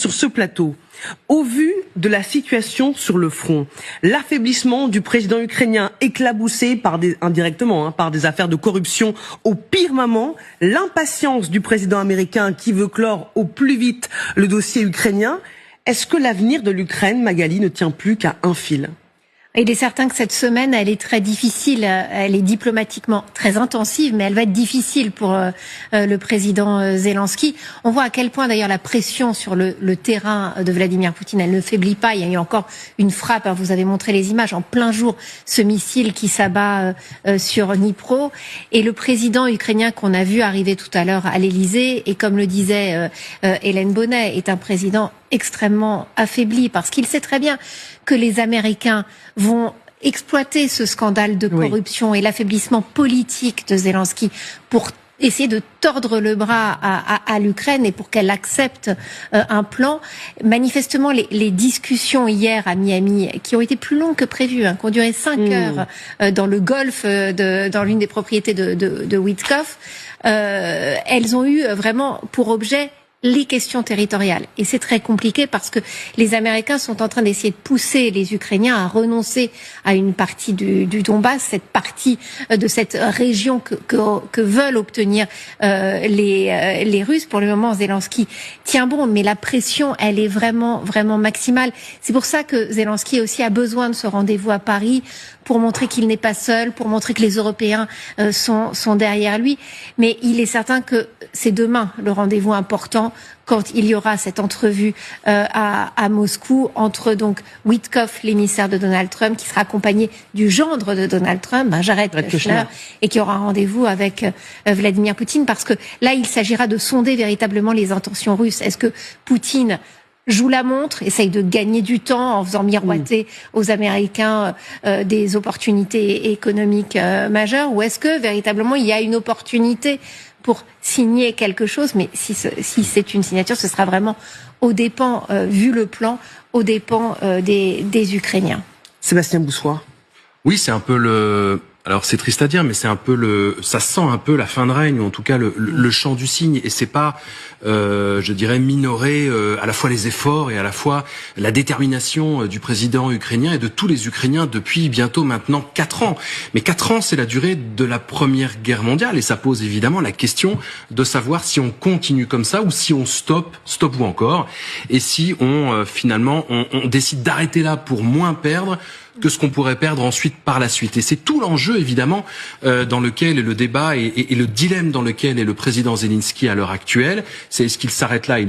sur ce plateau. Au vu de la situation sur le front, l'affaiblissement du président ukrainien éclaboussé indirectement par des affaires de corruption au pire moment, l'impatience du président américain qui veut clore au plus vite le dossier ukrainien, est-ce que l'avenir de l'Ukraine, Magali, ne tient plus qu'à un fil ? Il est certain que cette semaine, elle est très difficile. Elle est diplomatiquement très intensive, mais elle va être difficile pour le président Zelensky. On voit à quel point, d'ailleurs, la pression sur le terrain de Vladimir Poutine, elle ne faiblit pas. Il y a eu encore une frappe. Vous avez montré les images en plein jour, ce missile qui s'abat sur Dnipro. Et le président ukrainien qu'on a vu arriver tout à l'heure à l'Élysée, et comme le disait Hélène Bonnet, est un président extrêmement affaibli parce qu'il sait très bien que les Américains vont exploiter ce scandale de corruption et l'affaiblissement politique de Zelensky pour essayer de tordre le bras à l'Ukraine et pour qu'elle accepte un plan. Manifestement, les discussions hier à Miami, qui ont été plus longues que prévu, qui ont duré 5 heures dans le golfe, dans l'une des propriétés de Witkoff, elles ont eu vraiment pour objet les questions territoriales. Et c'est très compliqué parce que les Américains sont en train d'essayer de pousser les Ukrainiens à renoncer à une partie du Donbass, cette partie de cette région que veulent obtenir les Russes. Pour le moment, Zelensky tient bon, mais la pression, elle est vraiment, vraiment maximale. C'est pour ça que Zelensky aussi a besoin de ce rendez-vous à Paris pour montrer qu'il n'est pas seul, pour montrer que les Européens sont derrière lui. Mais il est certain que c'est demain le rendez-vous important quand il y aura cette entrevue à Moscou entre donc Witkoff, l'émissaire de Donald Trump, qui sera accompagné du gendre de Donald Trump, Jared Kushner, et qui aura un rendez-vous avec Vladimir Poutine, parce que là, il s'agira de sonder véritablement les intentions russes. Est-ce que Poutine joue la montre, essaye de gagner du temps en faisant miroiter aux Américains des opportunités économiques majeures, ou est-ce que véritablement il y a une opportunité pour signer quelque chose, mais si c'est une signature, ce sera vraiment aux dépens, vu le plan, aux dépens des Ukrainiens. Sébastien Boussois. Oui, c'est un peu alors c'est triste à dire, mais c'est un peu ça sent un peu la fin de règne, ou en tout cas le chant du cygne, et c'est pas, je dirais, minorer à la fois les efforts et à la fois la détermination du président ukrainien et de tous les Ukrainiens depuis bientôt maintenant 4 ans. Mais 4 ans, c'est la durée de la Première Guerre mondiale, et ça pose évidemment la question de savoir si on continue comme ça ou si on stop ou encore, et si on finalement on décide d'arrêter là pour moins perdre que ce qu'on pourrait perdre ensuite par la suite. Et c'est tout l'enjeu, évidemment, dans lequel est le débat et le dilemme dans lequel est le président Zelensky à l'heure actuelle. C'est est-ce qu'il s'arrête là,